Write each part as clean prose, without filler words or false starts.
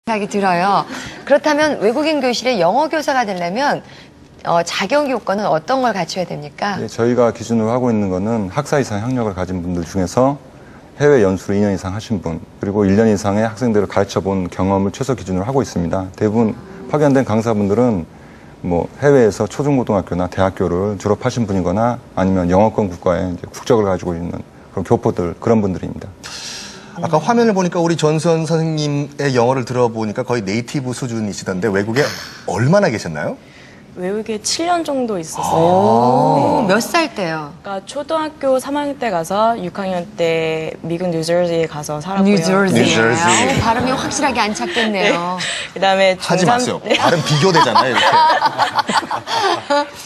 생각이 들어요. 그렇다면 외국인 교실의 영어 교사가 되려면 자격 요건은 어떤 걸 갖춰야 됩니까? 네, 저희가 기준으로 하고 있는 거는 학사 이상 학력을 가진 분들 중에서 해외 연수를 2년 이상 하신 분, 그리고 1년 이상의 학생들을 가르쳐 본 경험을 최소 기준으로 하고 있습니다. 대부분 파견된 강사분들은 뭐 해외에서 초중고등학교나 대학교를 졸업하신 분이거나 아니면 영어권 국가의 이제 국적을 가지고 있는 그런 교포들, 그런 분들입니다. 아까 화면을 보니까 우리 전수현 선생님의 영어를 들어보니까 거의 네이티브 수준이시던데 외국에 얼마나 계셨나요? 외국에 7년 정도 있었어요. 오, 몇 살 때요? 그러니까 초등학교 3학년 때 가서 6학년 때 미국 뉴저지에 가서 살았고요. 뉴저지. 발음이 확실하게 안 찾겠네요. 그다음에 하지 마세요. 발음 비교되잖아요, 이렇게.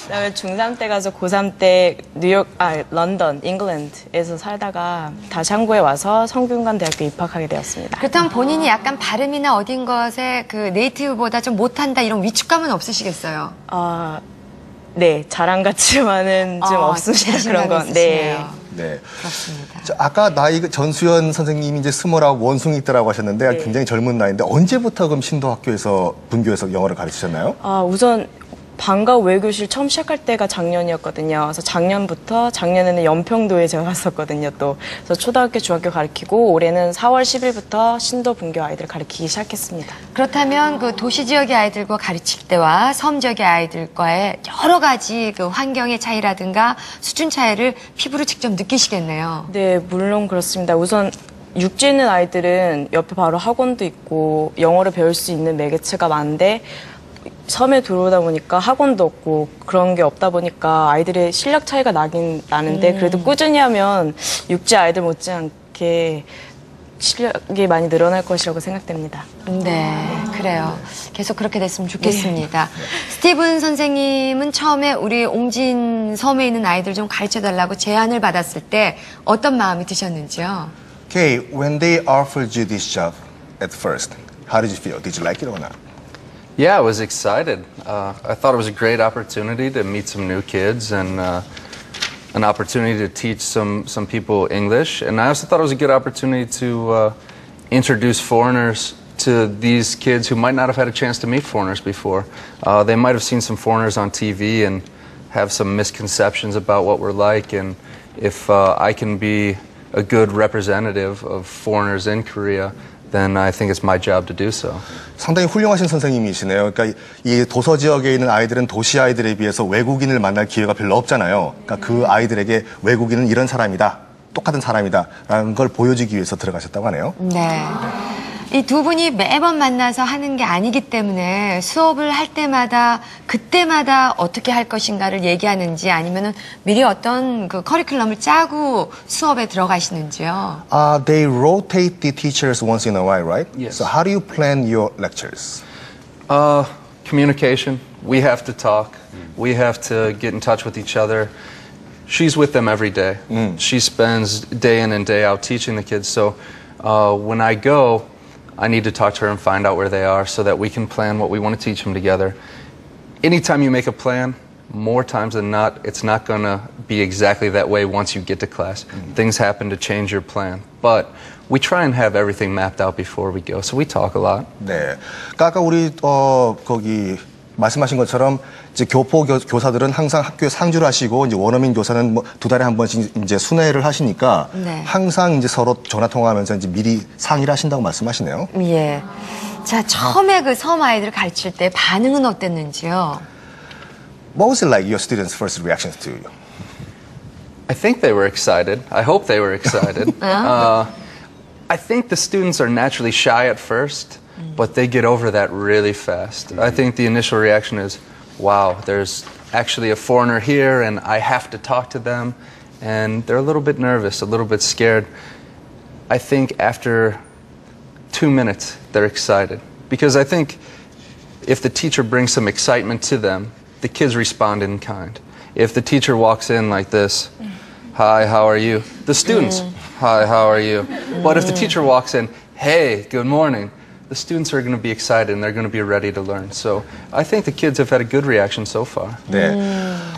그다음에 중3 때 가서 고3 때 런던, 잉글랜드에서 살다가 다시 한국에 와서 성균관 대학교 입학하게 되었습니다. 그렇다면 본인이 약간 발음이나 어딘 것에 그 네이티브보다 좀 못한다 이런 위축감은 없으시겠어요? 네, 자랑 같지만은 좀 없습니다. 그런 건. 네. 네. 그렇습니다. 아까 나이 전수현 선생님이 이제 29 원숭이 때라고 하셨는데 네. 굉장히 젊은 나이인데 언제부터 그럼 신도학교에서 분교에서 영어를 가르치셨나요? 우선 방과 외교실 처음 시작할 때가 작년이었거든요. 그래서 작년에는 연평도에 제가 갔었거든요, 또. 그래서 초등학교, 중학교 가르치고 올해는 4월 10일부터 신도 분교 아이들 가르치기 시작했습니다. 그렇다면 그 도시 지역의 아이들과 가르칠 때와 섬 지역의 아이들과의 여러 가지 그 환경의 차이라든가 수준 차이를 피부로 직접 느끼시겠네요. 네, 물론 그렇습니다. 우선 육지에 있는 아이들은 옆에 바로 학원도 있고 영어를 배울 수 있는 매개체가 많은데 섬에 들어오다 보니까 학원도 없고 그런 게 없다 보니까 아이들의 실력 차이가 나긴 나는데 그래도 꾸준히 하면 육지 아이들 못지않게 실력이 많이 늘어날 것이라고 생각됩니다. 네, 그래요. 계속 그렇게 됐으면 좋겠습니다. 스티븐 선생님은 처음에 우리 옹진 섬에 있는 아이들 좀 가르쳐달라고 제안을 받았을 때 어떤 마음이 드셨는지요? Okay, when they offered you this job at first, how did you feel? Did you like it or not? Yeah, I was excited. I thought it was a great opportunity to meet some new kids and an opportunity to teach some people English. And I also thought it was a good opportunity to introduce foreigners to these kids who might not have had a chance to meet foreigners before. They might have seen some foreigners on TV and have some misconceptions about what we're like. And if I can be a good representative of foreigners in Korea, then I think it's my job to do so. 상당히 훌륭하신 선생님이시네요. 그러니까 이 도서 지역에 있는 아이들은 도시 아이들에 비해서 외국인을 만날 기회가 별로 없잖아요. 그러니까 그 아이들에게 외국인은 이런 사람이다, 똑같은 사람이다라는 걸 보여주기 위해서 들어가셨다고 하네요. 네. 이 두 분이 매번 만나서 하는 게 아니기 때문에 수업을 할 때마다 그때마다 어떻게 할 것인가를 얘기하는지 아니면은 미리 어떤 그 커리큘럼을 짜고 수업에 들어가시는지요? They rotate the teachers once in a while, right? Yes. So how do you plan your lectures? Communication. We have to talk. We have to get in touch with each other. She's with them every day. She spends day in and day out teaching the kids. So when I go, I need to talk to her and find out where they are so that we can plan what we want to teach them together. Anytime you make a plan, more times than not, it's not going to be exactly that way once you get to class. Things happen to change your plan. But we try and have everything mapped out before we go, so we talk a lot. 네. 그러니까 아까 우리 거기 말씀하신 것처럼 이제 교포 교사들은 항상 학교에 상주를 하시고 이제 원어민 교사는 뭐 2달에 한 번씩 이제 순회를 하시니까 네. 항상 이제 서로 전화 통화하면서 이제 미리 상의를 하신다고 말씀하시네요. 예. 자, 처음에 그 섬 아이들을 가르칠 때 반응은 어땠는지요? What was it like your students' first reactions to you? I think they were excited. I hope they were excited. I think the students are naturally shy at first, but they get over that really fast. I think the initial reaction is, wow, there's actually a foreigner here and I have to talk to them. And they're a little bit nervous, a little bit scared. I think after 2 minutes, they're excited. Because I think if the teacher brings some excitement to them, the kids respond in kind. If the teacher walks in like this, hi, how are you? The students, hi, how are you? But if the teacher walks in, hey, good morning, the students are going to be excited and they're going to be ready to learn. So I think the kids have had a good reaction so far. 네.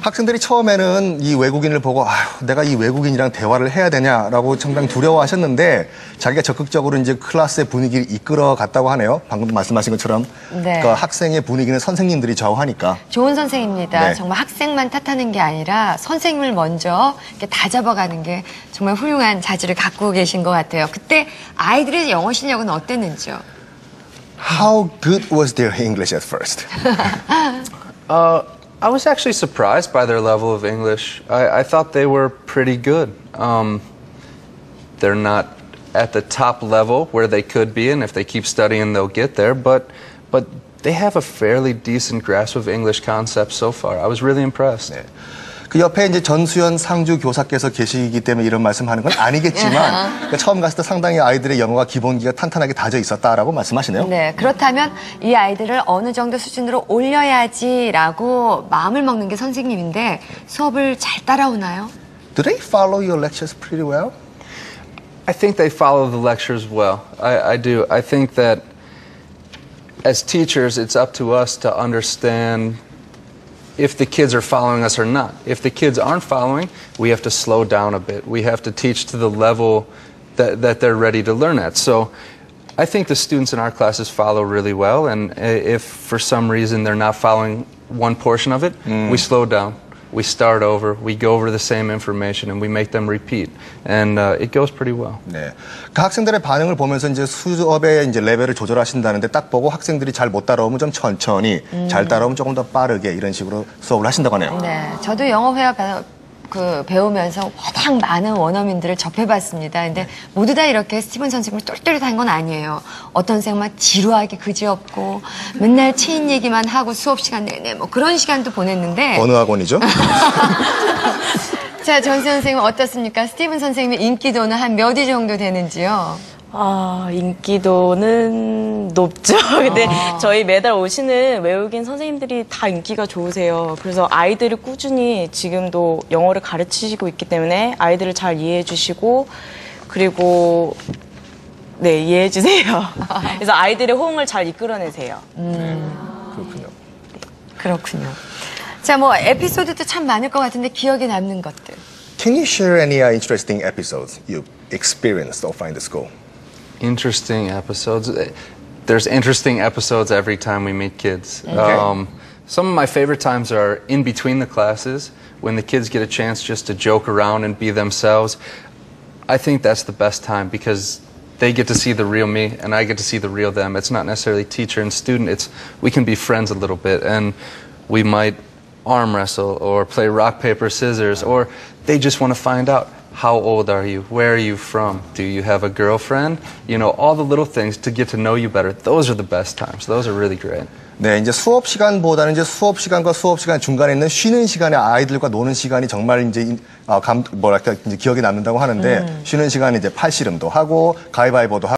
학생들이 처음에는 이 외국인을 보고 내가 이 외국인이랑 대화를 해야 되냐라고 상당히 두려워하셨는데 자기가 적극적으로 이제 클래스의 분위기를 이끌어 갔다고 하네요. 방금 말씀하신 것처럼 네. 그러니까 학생의 분위기는 선생님들이 좌우하니까. 좋은 선생입니다. 네. 정말 학생만 탓하는 게 아니라 선생님을 먼저 이렇게 다잡아가는 게 정말 훌륭한 자질을 갖고 계신 것 같아요. 그때 아이들의 영어 실력은 어땠는지요? How good was their English at first? I was actually surprised by their level of English. I thought they were pretty good. They're not at the top level where they could be, and if they keep studying, they'll get there. But they have a fairly decent grasp of English concepts so far. I was really impressed. 네. 그 옆에 이제 전수연 상주 교사께서 계시기 때문에 이런 말씀하는 건 아니겠지만 그러니까 처음 갔을 때 상당히 아이들의 영어가 기본기가 탄탄하게 다져 있었다라고 말씀하시네요. 네, 그렇다면 이 아이들을 어느 정도 수준으로 올려야지라고 마음을 먹는 게 선생님인데 수업을 잘 따라오나요? Do they follow your lectures pretty well? I think they follow the lectures well. I do. I think that as teachers, it's up to us to understand if the kids are following us or not. If the kids aren't following, we have to slow down a bit. We have to teach to the level that they're ready to learn at. So I think the students in our classes follow really well, and if for some reason they're not following one portion of it, we slow down. We start over, we go over the same information, and we make them repeat. And it goes pretty well. 네. 그 학생들의 반응을 보면서 이제 수업의 이제 레벨을 조절하신다는데 딱 보고 학생들이 잘 못 따라오면 좀 천천히, 잘 따라오면 조금 더 빠르게 이런 식으로 수업을 하신다고 하네요. 네, 저도 영어 회화 배우면서 워낙 많은 원어민들을 접해봤습니다. 근데 모두 다 이렇게 스티븐 선생님을 똘똘한 건 아니에요. 어떤 선생님은 지루하게 그지없고 맨날 체인 얘기만 하고 수업 시간 내내 뭐 그런 시간도 보냈는데. 어느 학원이죠? 자, 전수연 선생님 어떻습니까? 스티븐 선생님의 인기도는 한 몇 위 정도 되는지요? 인기도는 높죠. 근데 저희 매달 오시는 외국인 선생님들이 다 인기가 좋으세요. 그래서 아이들을 꾸준히 지금도 영어를 가르치시고 있기 때문에 아이들을 잘 이해해 주시고 그리고 네, 이해해 주세요. 그래서 아이들의 호응을 잘 이끌어내세요. 그렇군요. 그렇군요. 자, 뭐 에피소드도 참 많을 것 같은데 기억에 남는 것들. Can you share any interesting episodes you experienced so far in the school? Interesting episodes. There's interesting episodes every time we meet kids. Okay. Some of my favorite times are in between the classes when the kids get a chance just to joke around and be themselves. I think that's the best time because they get to see the real me and I get to see the real them. It's not necessarily teacher and student. We can be friends a little bit and we might arm wrestle or play rock, paper, scissors, or they just want to find out. How old are you? Where are you from? Do you have a girlfriend? You know, all the little things to get to know you better. Those are the best times. Those are really great. 네, 이제 수업 시간보다는 이제 수업 시간과 수업 시간 중간에 있는 쉬는 시간에 아이들과 노는 시간이 정말 이제 뭐랄까 이제 기억에 남는다고 하는데 쉬는 시간에 이제 팔씨름도 하고 가위바위보도 하고